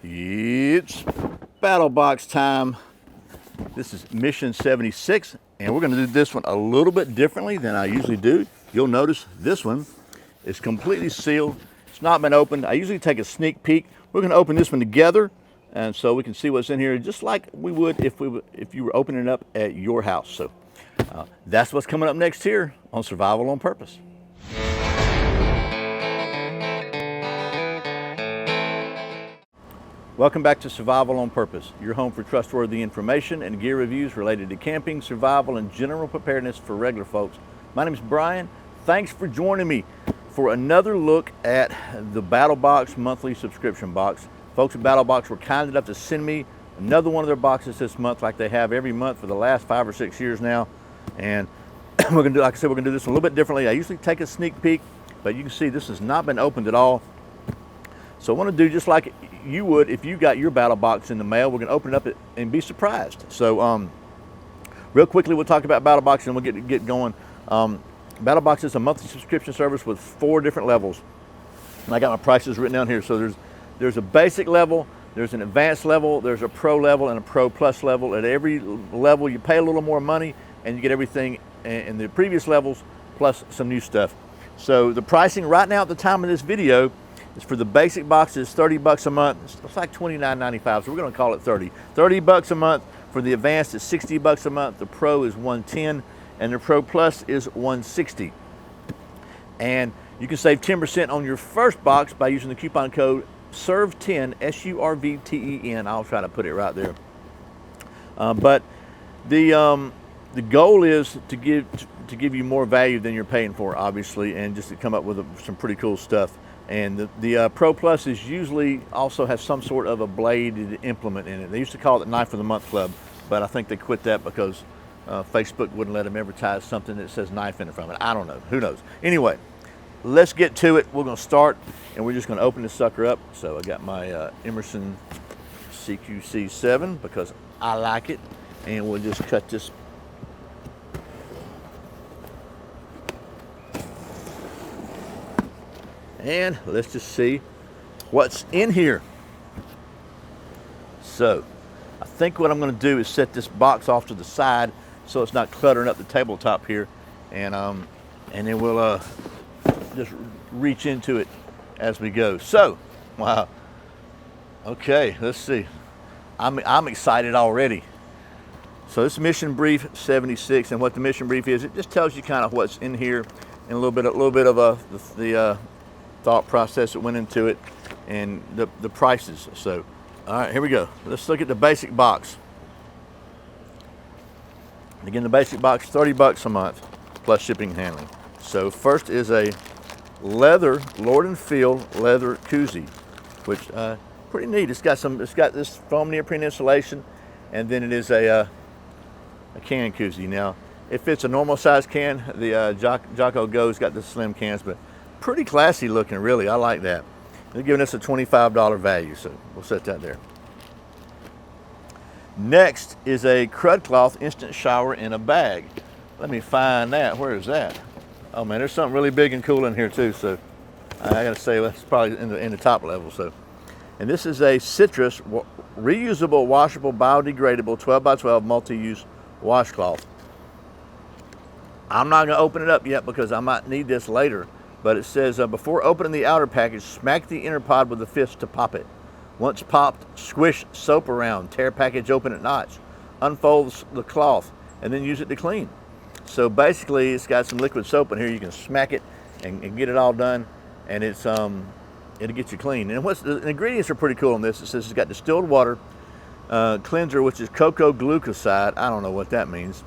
It's Battlebox time. This is mission 76, and we're going to do this one a little bit differently than I usually do. You'll notice this one is completely sealed. It's not been opened. I usually take a sneak peek. We're going to open this one together, and so we can see what's in here, just like we would if you were opening it up at your house. So that's what's coming up next here on Survival on Purpose. Welcome back to Survival on Purpose, your home for trustworthy information and gear reviews related to camping, survival, and general preparedness for regular folks. My name is Brian. Thanks for joining me for another look at the Battlebox monthly subscription box. Folks at Battlebox were kind enough to send me another one of their boxes this month, like they have every month for the last 5 or 6 years now. And we're gonna do, like I said, we're gonna do this a little bit differently. I usually take a sneak peek, but you can see this has not been opened at all. So I want to do just like you would if you got your Battlebox in the mail. We're going to open it up and be surprised. So real quickly, we'll talk about Battlebox and we'll get going. Battlebox is a monthly subscription service with 4 different levels. And I got my prices written down here. So there's a basic level, there's an advanced level, there's a pro level, and a pro plus level. At every level, you pay a little more money and you get everything in the previous levels plus some new stuff. So the pricing right now at the time of this video is for the basic box is $30 a month. It's like $29.95, so we're going to call it 30. $30 a month. For the advanced is $60 a month. The pro is $110, and the pro plus is $160. And you can save 10% on your first box by using the coupon code SURV10, SURVTEN. I'll try to put it right there. But the goal is to give you more value than you're paying for, obviously, and just to come up with some pretty cool stuff. And the Pro Plus is usually also has some sort of a bladed implement in it. They used to call it Knife of the Month Club, but I think they quit that because Facebook wouldn't let them advertise something that says knife in it from it. I don't know. Who knows? Anyway, let's get to it. We're going to start, and we're just going to open this sucker up. So I got my Emerson CQC7 because I like it, and we'll just cut this. And let's just see what's in here. So I think what I'm going to do is set this box off to the side so it's not cluttering up the tabletop here, and then we'll just reach into it as we go. So, wow. Okay, let's see. I'm excited already. So this is mission brief 76, and what the mission brief is, it just tells you kind of what's in here and a little bit of the thought process that went into it and the prices. So all right, here we go. Let's look at the basic box. Again, the basic box, $30 a month plus shipping and handling. So first is a leather Lord & Field leather koozie, which pretty neat. It's got this foam neoprene insulation, and then it is a can koozie. Now it fits a normal size can. The Jocko Go's got the slim cans, but pretty classy looking, really. I like that. They're giving us a $25 value, so we'll set that there. Next is a crud cloth instant shower in a bag. Let me find that. Where is that? Oh man, there's something really big and cool in here too. So I gotta say that's probably in the top level. So, and this is a Citrus reusable, washable, biodegradable 12x12 multi-use washcloth. I'm not gonna open it up yet because I might need this later. But it says, before opening the outer package, smack the inner pod with a fist to pop it. Once popped, squish soap around, tear package open at notch, unfold the cloth, and then use it to clean. So basically, it's got some liquid soap in here. You can smack it and get it all done, and it'll get you clean. And the ingredients are pretty cool on this. It says it's got distilled water, cleanser, which is cocoa glucoside. I don't know what that means.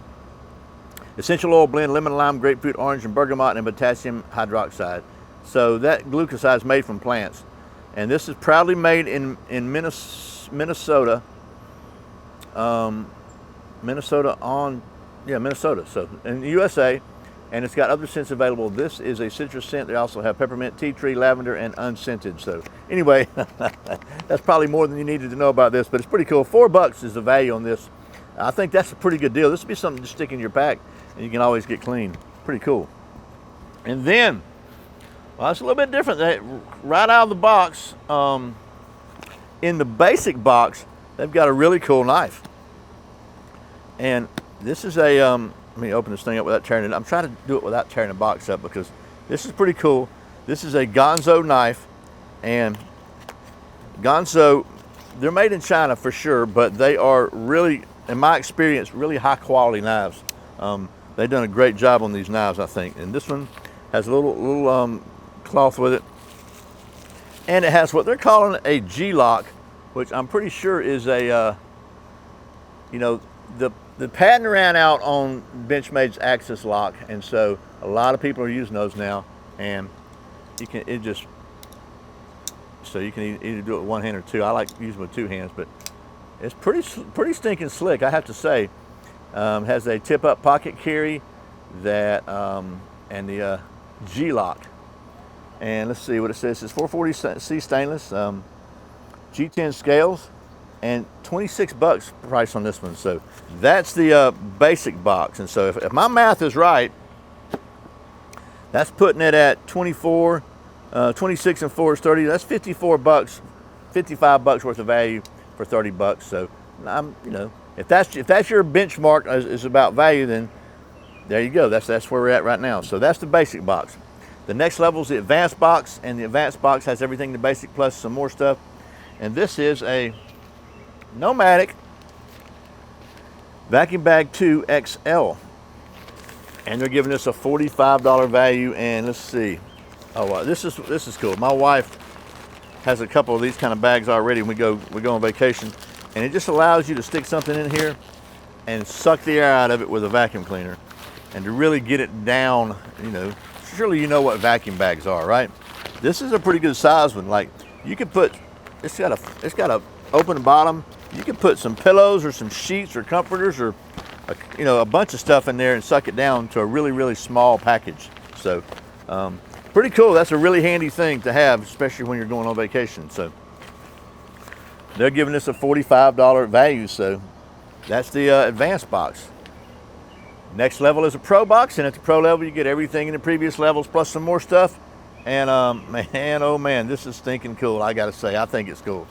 Essential oil blend, lemon, lime, grapefruit, orange, and bergamot, and potassium hydroxide. So that glucoside is made from plants. And this is proudly made in Minnesota. Minnesota, so in the USA. And it's got other scents available. This is a citrus scent. They also have peppermint, tea tree, lavender, and unscented. So anyway, that's probably more than you needed to know about this, but it's pretty cool. $4 is the value on this. I think that's a pretty good deal. This would be something to stick in your pack, and you can always get clean. Pretty cool. And then, well, it's a little bit different. Right out of the box, in the basic box, they've got a really cool knife. And this is a, let me open this thing up without tearing it. I'm trying to do it without tearing the box up because this is pretty cool. This is a Gonzo knife, and Gonzo, they're made in China for sure, but they are really, in my experience, really high quality knives. They've done a great job on these knives, I think. And this one has a little cloth with it. And it has what they're calling a G-lock, which I'm pretty sure is a, you know, the patent ran out on Benchmade's Axis lock, and so a lot of people are using those now. And you can, so you can either do it with one hand or two. I like using with two hands, but it's pretty stinking slick, I have to say. Has a tip-up pocket carry that and the G-lock. And let's see what it says. It's 440C stainless, G10 scales, and 26 bucks price on this one. So that's the basic box. And so if my math is right, that's putting it at 24, 26 and 4 is 30. That's 54 bucks, 55 bucks worth of value for 30 bucks. So you know, if that's your benchmark is about value, then there you go. That's where we're at right now. So that's the basic box. The next level is the advanced box, and the advanced box has everything the basic plus some more stuff. And this is a Nomadic Vacuum Bag 2 XL. And they're giving us a $45 value. And let's see. Oh, wow, this is cool. My wife has a couple of these kind of bags already when we go on vacation, and it just allows you to stick something in here and suck the air out of it with a vacuum cleaner, and to really get it down. You know, surely you know what vacuum bags are, right? This is a pretty good size one. Like, you could put, it's got a open bottom. You could put some pillows or some sheets or comforters or a bunch of stuff in there and suck it down to a really, really small package. So pretty cool. That's a really handy thing to have, especially when you're going on vacation. So they're giving us a $45 value. So that's the advanced box. Next level is a pro box, and at the pro level you get everything in the previous levels plus some more stuff. And man, oh man, this is stinking cool. I gotta say, I think it's cool.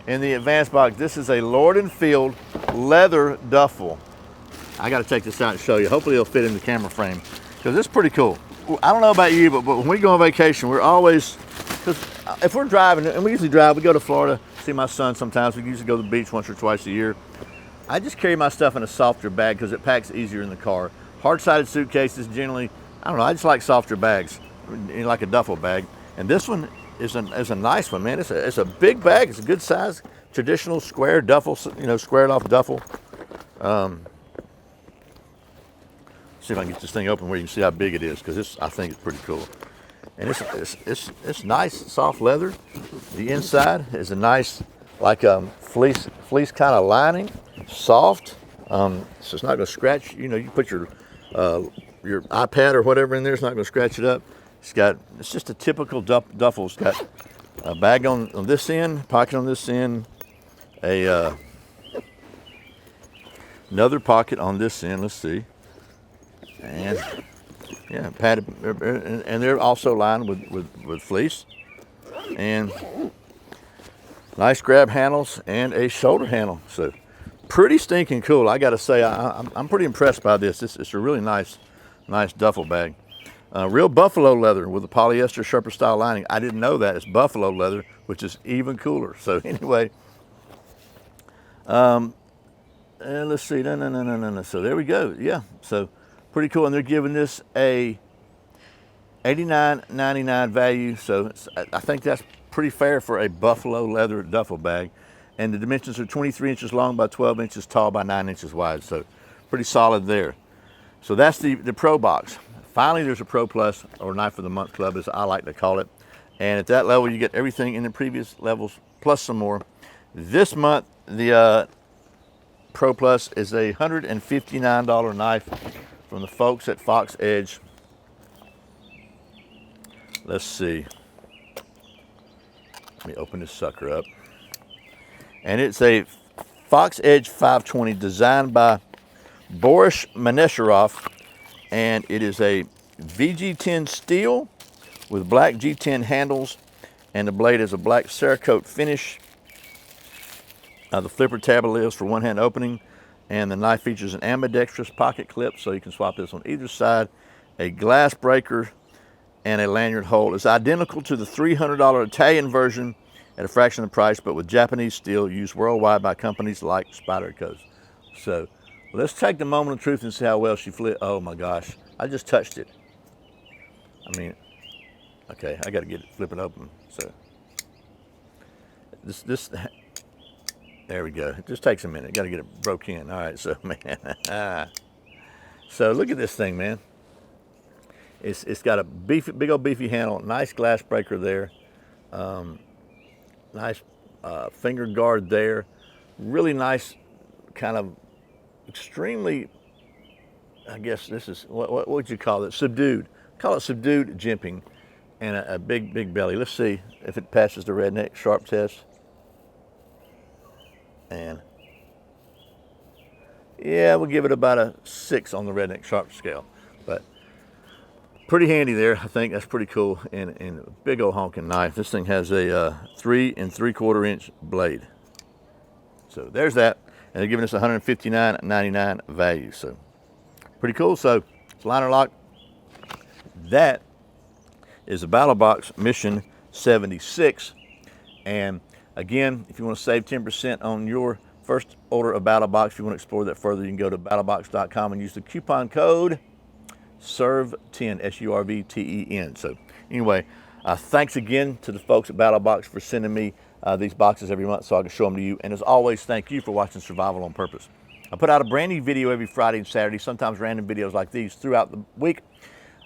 In the advanced box, this is a Lord & Field leather duffel. I gotta take this out and show you. Hopefully it'll fit in the camera frame, because it's pretty cool. I don't know about you, but when we go on vacation, we're always, because if we're driving, and we usually drive, we go to Florida, see my son sometimes. We usually go to the beach once or twice a year. I just carry my stuff in a softer bag because it packs easier in the car. Hard-sided suitcases generally, I don't know, I just like softer bags, like a duffel bag. And this one is a nice one, man. It's a big bag. It's a good size, traditional square duffel, squared off duffel. See if I can get this thing open where you can see how big it is, because I think it's pretty cool. And it's nice, soft leather. The inside is a nice, like fleece kind of lining, soft. So it's not going to scratch. You put your iPad or whatever in there. It's not going to scratch it up. It's just a typical duffel. It's got a bag on this end, pocket on this end, another pocket on this end. Let's see. And yeah, padded, and they're also lined with fleece, and nice grab handles and a shoulder handle. So pretty stinking cool. I got to say, I'm pretty impressed by this. It's a really nice duffel bag. Real buffalo leather with a polyester Sherpa style lining. I didn't know that. It's buffalo leather, which is even cooler. So anyway, and let's see. No. So there we go. Yeah. So pretty cool. And they're giving this a $89.99 value. So I think that's pretty fair for a buffalo leather duffel bag. And the dimensions are 23 inches long by 12 inches tall by 9 inches wide. So pretty solid there. So that's the Pro Box. Finally, there's a Pro Plus, or Knife of the Month Club, as I like to call it. And at that level, you get everything in the previous levels, plus some more. This month, the Pro Plus is a $159 knife from the folks at Fox Edge. Let's see. Let me open this sucker up. And it's a Fox Edge 520 designed by Boris Manesharov. And it is a VG10 steel with black G10 handles, and the blade is a black Cerakote finish. The flipper tab lives for one-hand opening, and the knife features an ambidextrous pocket clip, so you can swap this on either side. A glass breaker and a lanyard hole. It's identical to the $300 Italian version at a fraction of the price, but with Japanese steel used worldwide by companies like Spyderco. So let's take the moment of truth and see how well she flipped. Oh my gosh, I just touched it. I mean, okay, I got to get it, flip it open. So this, there we go. It just takes a minute. Got to get it broke in. All right, so man, so look at this thing, man. It's got a big old beefy handle, nice glass breaker there, nice finger guard there, really nice, kind of extremely, I guess this is, what would you call it? Subdued. Call it subdued jimping, and a big belly. Let's see if it passes the redneck sharp test. And yeah, we'll give it about a 6 on the redneck sharp scale, but pretty handy there. I think that's pretty cool, and a big old honking knife. This thing has a 3 3/4 inch blade. So there's that, and they're giving us $159.99 value. So pretty cool. So it's liner lock. That is a Battlbox Mission 76, and again, if you want to save 10% on your first order of Battlbox, if you want to explore that further, you can go to battlbox.com and use the coupon code SURV10, SURVTEN. So anyway, thanks again to the folks at Battlbox for sending me these boxes every month so I can show them to you. And as always, thank you for watching Survival on Purpose. I put out a brand new video every Friday and Saturday, sometimes random videos like these throughout the week.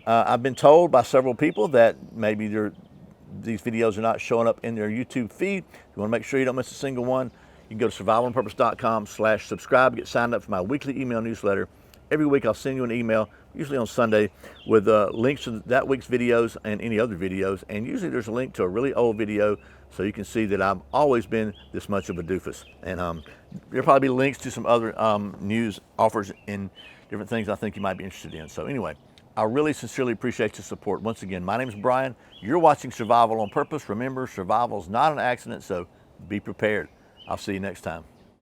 I've been told by several people that maybe these videos are not showing up in their YouTube feed. If you want to make sure you don't miss a single one, you can go to survivalonpurpose.com/subscribe, get signed up for my weekly email newsletter. Every week I'll send you an email, usually on Sunday, with links to that week's videos and any other videos. And usually there's a link to a really old video so you can see that I've always been this much of a doofus. And there'll probably be links to some other news offers and different things I think you might be interested in. So anyway, I really sincerely appreciate your support. Once again, my name is Brian. You're watching Survival on Purpose. Remember, survival is not an accident, so be prepared. I'll see you next time.